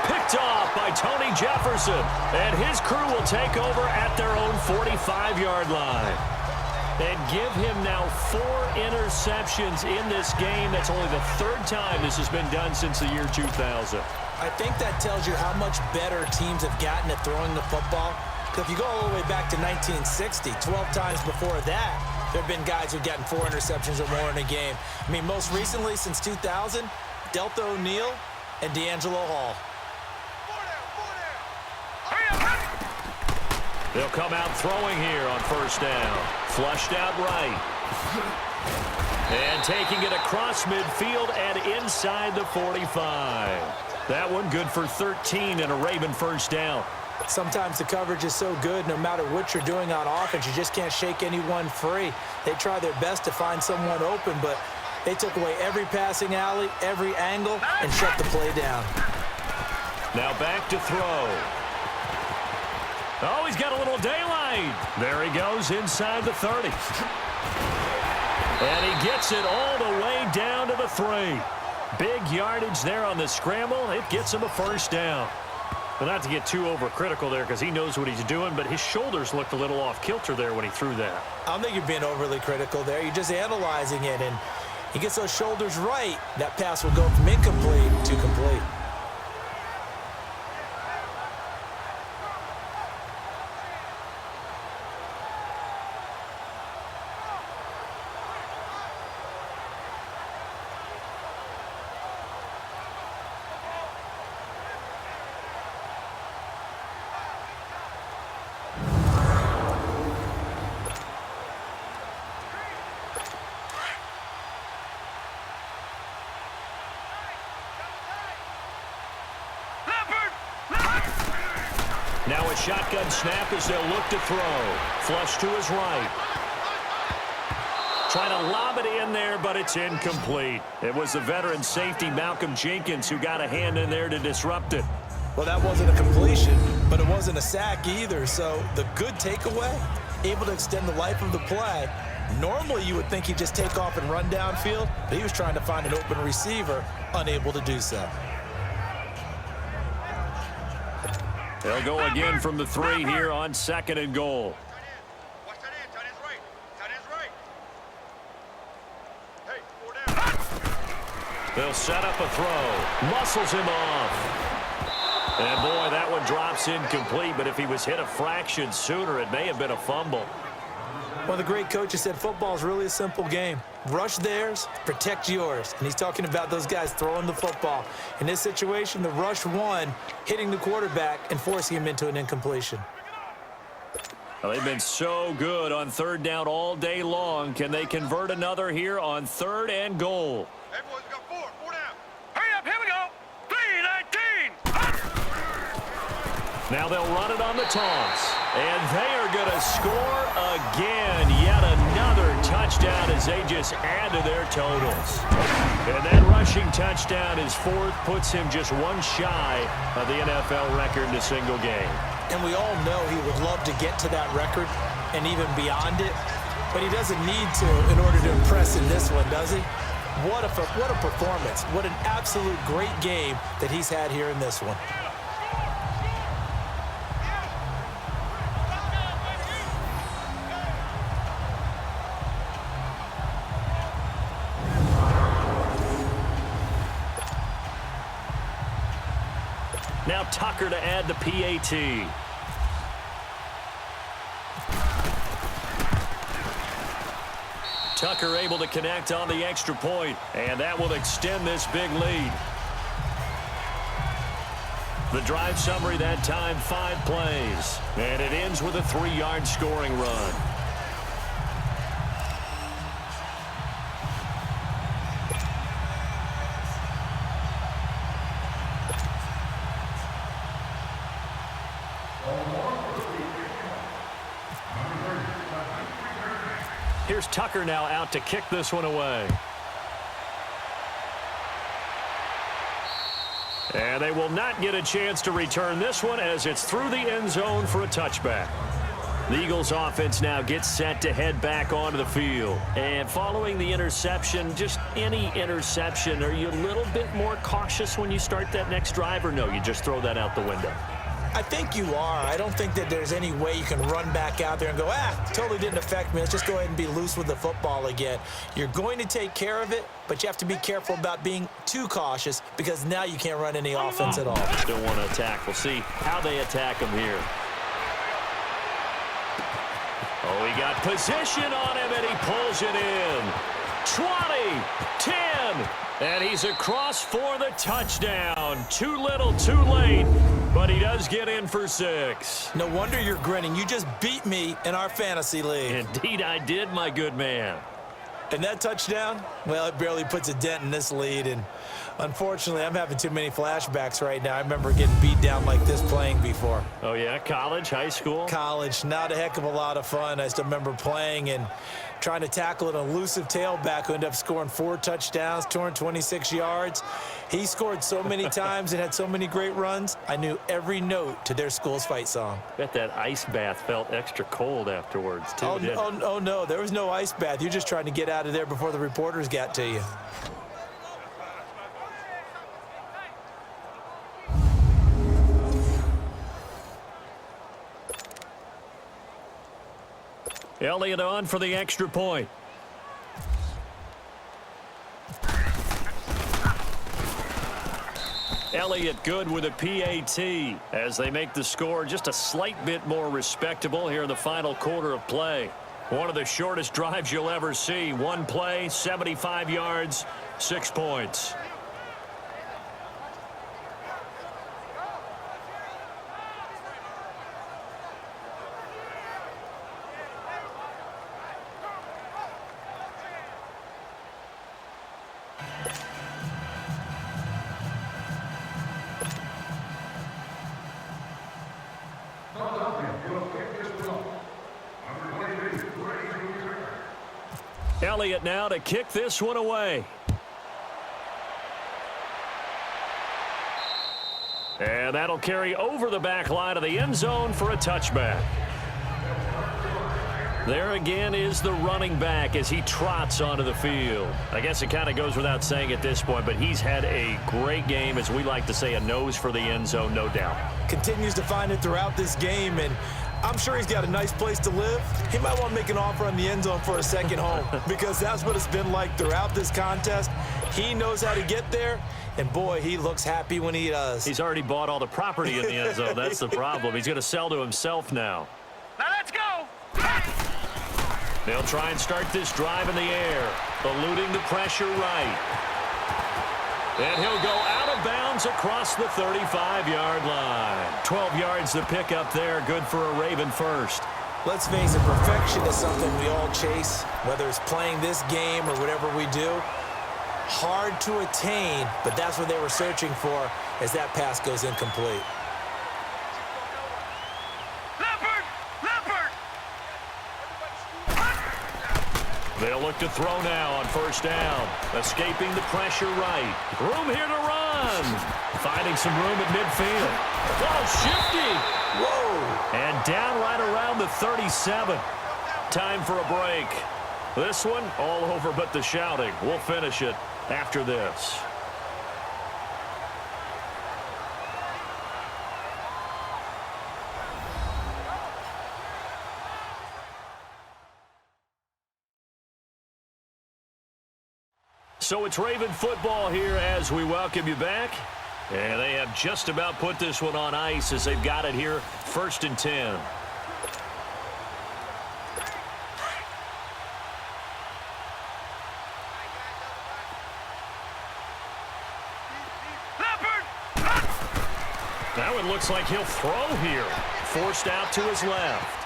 Speaker 2: Picked off by Tony Jefferson. And his crew will take over at their own 45-yard line. And give him now 4 interceptions in this game. That's only the 3rd time this has been done since the year 2000.
Speaker 1: I think that tells you how much better teams have gotten at throwing the football. Because if you go all the way back to 1960, 12 times before that, there have been guys who've gotten 4 interceptions or more in a game. I mean, most recently, since 2000, Delta O'Neal and D'Angelo Hall.
Speaker 2: They'll come out throwing here on first down. Flushed out right. And taking it across midfield and inside the 45. That one good for 13 and a Raven first down.
Speaker 1: Sometimes the coverage is so good, no matter what you're doing on offense, you just can't shake anyone free. They try their best to find someone open, but they took away every passing alley, every angle, and shut the play down.
Speaker 2: Now back to throw. Oh, he's got a little daylight. There he goes inside the 30. And he gets it all the way down to the 3. Big yardage there on the scramble. It gets him a first down. Well, not to get too overcritical there because he knows what he's doing, but his shoulders looked a little off kilter there when he threw that.
Speaker 1: I don't think you're being overly critical there. You're just analyzing it, and he gets those shoulders right. That pass will go from incomplete to complete.
Speaker 2: Now a shotgun snap as they'll look to throw. Flush to his right. Trying to lob it in there, but it's incomplete. It was the veteran safety, Malcolm Jenkins, who got a hand in there to disrupt it.
Speaker 1: Well, that wasn't a completion, but it wasn't a sack either. So the good takeaway, able to extend the life of the play. Normally, you would think he'd just take off and run downfield, but he was trying to find an open receiver, unable to do so.
Speaker 2: They'll go again from the 3 here on 2nd and goal.
Speaker 3: Watch that end. Tight end's right. Tight end's right. Hey, 4 down.
Speaker 2: They'll set up a throw. Muscles him off. And boy, that one drops incomplete, but if he was hit a fraction sooner, it may have been a fumble.
Speaker 1: Well, the great coach has said football is really a simple game. Rush theirs, protect yours. And he's talking about those guys throwing the football. In this situation, the rush won, hitting the quarterback and forcing him into an incompletion.
Speaker 2: Well, they've been so good on 3rd down all day long. Can they convert another here on 3rd and goal?
Speaker 3: Hey, boys, we got 4 down. Hurry up, here we go. 3-19.
Speaker 2: Now they'll run it on the toss. And they are going to score again. Yet another touchdown as they just add to their totals. And that rush rushing touchdown, his fourth, puts him just one shy of the NFL record in a single game.
Speaker 1: And we all know he would love to get to that record and even beyond it, but he doesn't need to in order to impress in this one, does he? What a performance. What an absolute great game that he's had here in this one.
Speaker 2: Now Tucker to add the PAT. Tucker able to connect on the extra point, and that will extend this big lead. The drive summary that time, 5 plays, and it ends with a 3-yard scoring run. Here's Tucker now out to kick this one away. And they will not get a chance to return this one as it's through the end zone for a touchback. The Eagles offense now gets set to head back onto the field. And following the interception, just any interception, are you a little bit more cautious when you start that next drive, or no, you just throw that out the window?
Speaker 1: I think you are. I don't think that there's any way you can run back out there and go, totally didn't affect me. Let's just go ahead and be loose with the football again. You're going to take care of it, but you have to be careful about being too cautious because now you can't run any offense at all.
Speaker 2: Still want to attack. We'll see how they attack him here. Oh, he got position on him, and he pulls it in. 20, 10, and he's across for the touchdown. Too little, too late, but he does get in for 6.
Speaker 1: No wonder you're grinning. You just beat me in our fantasy league.
Speaker 2: Indeed I did, my good man.
Speaker 1: And that touchdown, well, it barely puts a dent in this lead. And unfortunately, I'm having too many flashbacks right now. I remember getting beat down like this playing before.
Speaker 2: Oh, yeah? College, high school?
Speaker 1: College. Not a heck of a lot of fun. I still remember playing and trying to tackle an elusive tailback who ended up scoring 4 touchdowns, 226 yards. He scored so many times and had so many great runs, I knew every note to their school's fight song.
Speaker 2: Bet that ice bath felt extra cold afterwards, too,
Speaker 1: Oh, no, there was no ice bath. You're just trying to get out of there before the reporters got to you.
Speaker 2: Elliott on for the extra point. Elliott good with a PAT as they make the score just a slight bit more respectable here in the final quarter of play. One of the shortest drives you'll ever see. 1 play, 75 yards, 6 points. Elliott now to kick this one away. And that'll carry over the back line of the end zone for a touchback. There again is the running back as he trots onto the field. I guess it kind of goes without saying at this point, but he's had a great game, as we like to say, a nose for the end zone, no doubt.
Speaker 1: Continues to find it throughout this game, and I'm sure he's got a nice place to live. He might want to make an offer on the end zone for a second home because that's what it's been like throughout this contest. He knows how to get there, and boy, he looks happy when he does.
Speaker 2: He's already bought all the property in the end zone. That's the problem. He's going to sell to himself now.
Speaker 3: Now let's go.
Speaker 2: They'll try and start this drive in the air, eluding the pressure right. And he'll go out of bounds across the 35-yard line. 12 yards to pick up there, good for a Raven first.
Speaker 1: Let's face it, perfection is something we all chase, whether it's playing this game or whatever we do. Hard to attain, but that's what they were searching for as that pass goes incomplete.
Speaker 3: Leopard! Leopard!
Speaker 2: They'll look look to throw now on first down. Escaping the pressure right. Room here to run. Finding some room at midfield. Oh, shifty.
Speaker 1: Whoa.
Speaker 2: And down right around the 37. Time for a break. This one all over but the shouting. We'll finish it after this. So it's Raven football here as we welcome you back. And they have just about put this one on ice as they've got it here, 1st and 10. Now it looks like he'll throw here. Forced out to his left.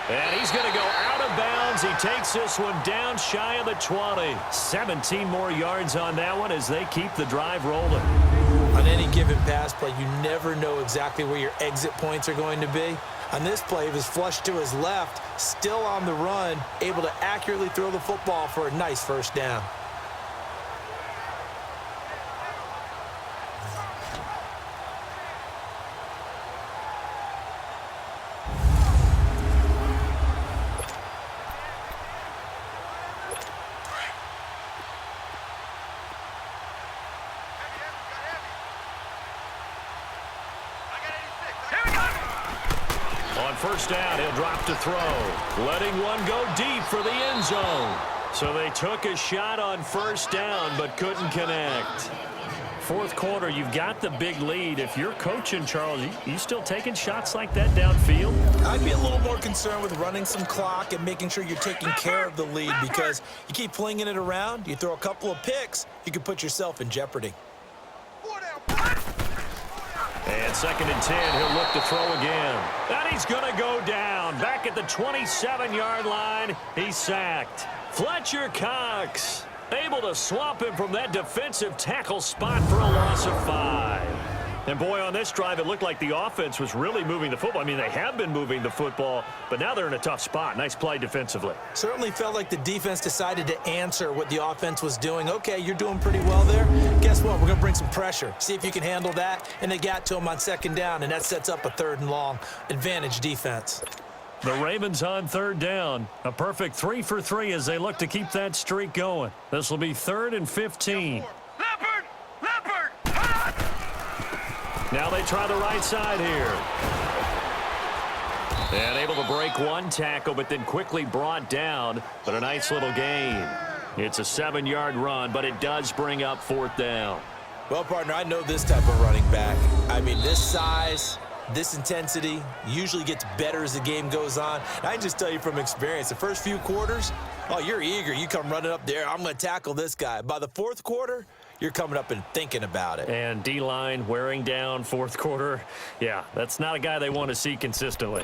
Speaker 2: And he's going to go out of bounds. He takes this one down shy of the 20. 17 more yards on that one as they keep the drive rolling.
Speaker 1: On any given pass play, you never know exactly where your exit points are going to be. On this play, he was flushed to his left, still on the run, able to accurately throw the football for a nice first down.
Speaker 2: First down, he'll drop to throw. Letting one go deep for the end zone. So they took a shot on first down but couldn't connect. Fourth quarter, you've got the big lead. If you're coaching, Charles, you still taking shots like that downfield?
Speaker 1: I'd be a little more concerned with running some clock and making sure you're taking care of the lead, because you keep flinging it around, you throw a couple of picks, you could put yourself in jeopardy.
Speaker 2: And 2nd and 10, he'll look to throw again. And he's going to go down. Back at the 27-yard line, he's sacked. Fletcher Cox able to swap him from that defensive tackle spot for a loss of 5. And boy, on this drive, it looked like the offense was really moving the football. I mean, they have been moving the football, but now they're in a tough spot. Nice play defensively.
Speaker 1: Certainly felt like the defense decided to answer what the offense was doing. Okay, you're doing pretty well there. Guess what? We're going to bring some pressure. See if you can handle that. And they got to him on 2nd down, and that sets up a 3rd and long. Advantage defense.
Speaker 2: The Ravens on 3rd down. A perfect 3 for 3 as they look to keep that streak going. This will be 3rd and 15. Now they try the right side here. And able to break one tackle, but then quickly brought down. But a nice little gain. It's a 7-yard run, but it does bring up 4th down.
Speaker 1: Well, partner, I know this type of running back. I mean, this size, this intensity usually gets better as the game goes on. And I can just tell you from experience, the first few quarters, oh, you're eager. You come running up there, I'm going to tackle this guy. By the 4th quarter, you're coming up and thinking about it.
Speaker 2: And D-line wearing down 4th quarter. Yeah, that's not a guy they want to see consistently.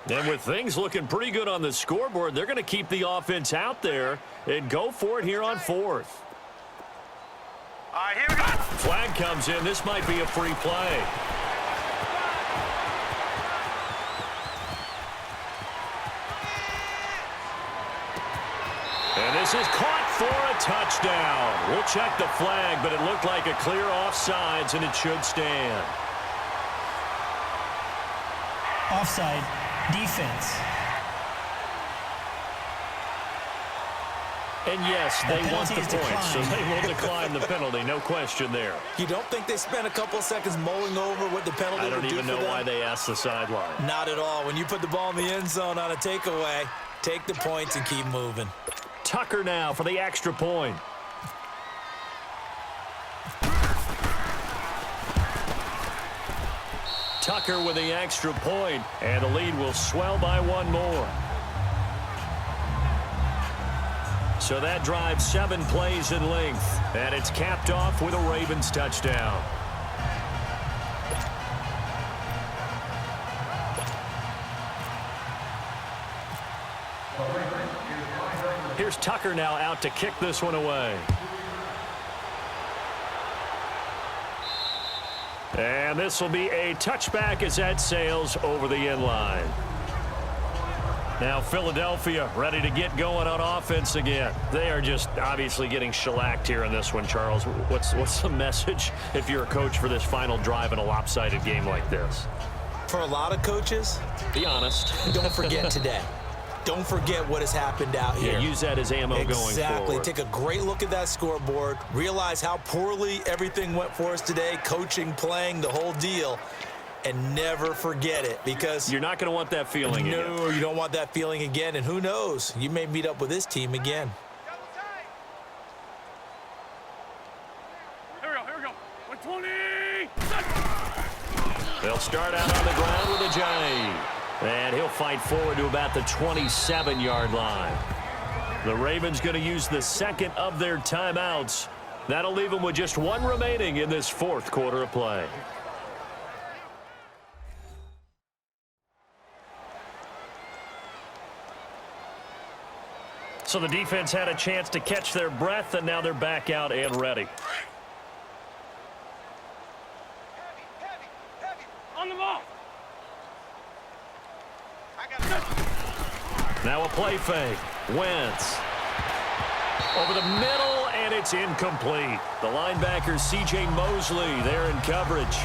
Speaker 2: And with things looking pretty good on the scoreboard, they're going to keep the offense out there and go for it here on 4th.
Speaker 3: All right, here we go.
Speaker 2: Flag comes in. This might be a free play. And this is caught for a touchdown. We'll check the flag, but it looked like a clear offsides, and it should stand.
Speaker 4: Offside. Defense.
Speaker 2: And yes, they want the
Speaker 4: penalty is
Speaker 2: point, so
Speaker 4: declined.
Speaker 2: they will decline the penalty. No question there.
Speaker 1: You don't think they spent a couple of seconds mulling over what the penalty
Speaker 2: I don't
Speaker 1: would do
Speaker 2: even
Speaker 1: for
Speaker 2: know
Speaker 1: them?
Speaker 2: why they asked the sideline.
Speaker 1: Not at all. When you put the ball in the end zone on a takeaway, take the points and keep moving.
Speaker 2: Tucker now for the extra point. Tucker with the extra point, and the lead will swell by one more. So that drives 7 plays in length, and it's capped off with a Ravens touchdown. Tucker now out to kick this one away. And this will be a touchback as that sails over the end line. Now Philadelphia ready to get going on offense again. They are just obviously getting shellacked here in this one, Charles. What's the message if you're a coach for this final drive in a lopsided game like this?
Speaker 1: For a lot of coaches,
Speaker 2: be honest.
Speaker 1: Don't forget today. Don't forget what has happened out here.
Speaker 2: Yeah, use that as ammo going forward.
Speaker 1: Exactly. Take a great look at that scoreboard. Realize how poorly everything went for us today. Coaching, playing, the whole deal. And never forget it, because
Speaker 2: you're not going to want that feeling again.
Speaker 1: No, you don't want that feeling again. And who knows? You may meet up with this team again.
Speaker 3: Here we go. 120.
Speaker 2: They'll start out on the ground with Ajayi. And he'll fight forward to about the 27-yard line. The Ravens going to use the second of their timeouts. That'll leave them with just one remaining in this fourth quarter of play. So the defense had a chance to catch their breath, and now they're back out and ready.
Speaker 3: Heavy. On the ball.
Speaker 2: Now a play fake. Wentz. Over the middle, and it's incomplete. The linebacker, C.J. Mosley, there in coverage.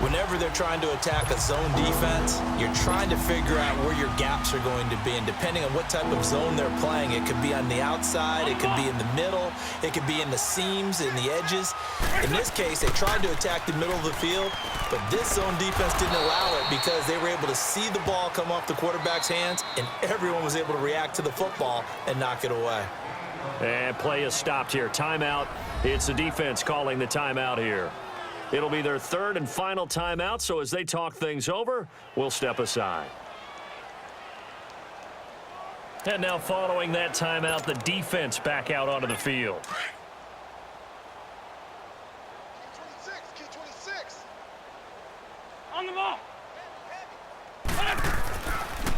Speaker 1: Whenever they're trying to attack a zone defense, you're trying to figure out where your gaps are going to be. And depending on what type of zone they're playing, it could be on the outside, it could be in the middle, it could be in the seams, in the edges. In this case, they tried to attack the middle of the field, but this zone defense didn't allow it because they were able to see the ball come off the quarterback's hands, and everyone was able to react to the football and knock it away.
Speaker 2: And play is stopped here. Timeout. It's the defense calling the timeout here. It'll be their third and final timeout, so as they talk things over, we'll step aside. And now following that timeout, the defense back out onto the field.
Speaker 3: Key 26. On the ball.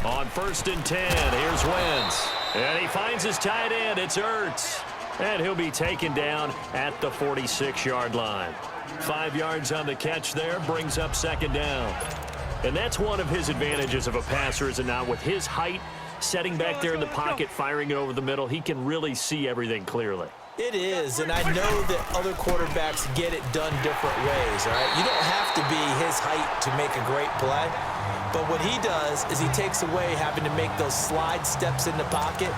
Speaker 2: On 1st and 10, here's Wentz. And he finds his tight end. It's Ertz. And he'll be taken down at the 46-yard line. 5 yards on the catch there, brings up second down. And that's one of his advantages of a passer, is it not? With his height, setting back there in the pocket, firing it over the middle, he can really see everything clearly.
Speaker 1: It is, and I know that other quarterbacks get it done different ways, all right? You don't have to be his height to make a great play, but what he does is he takes away having to make those slide steps in the pocket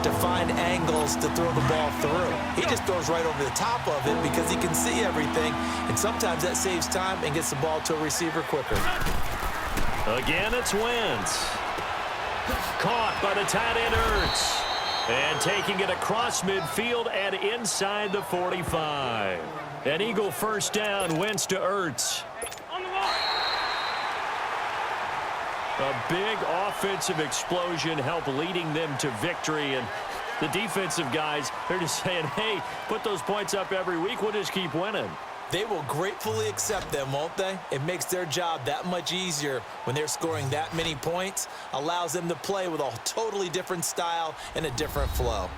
Speaker 1: to find angles to throw the ball through. He just throws right over the top of it because he can see everything, and sometimes that saves time and gets the ball to a receiver quicker.
Speaker 2: Again, it's Wentz. Caught by the tight end, Ertz. And taking it across midfield and inside the 45. An Eagle first down, Wentz to Ertz.
Speaker 3: On the ball.
Speaker 2: A big offensive explosion helped leading them to victory. And the defensive guys, they're just saying, hey, put those points up every week. We'll just keep winning.
Speaker 1: They will gratefully accept them, won't they? It makes their job that much easier when they're scoring that many points, allows them to play with a totally different style and a different flow.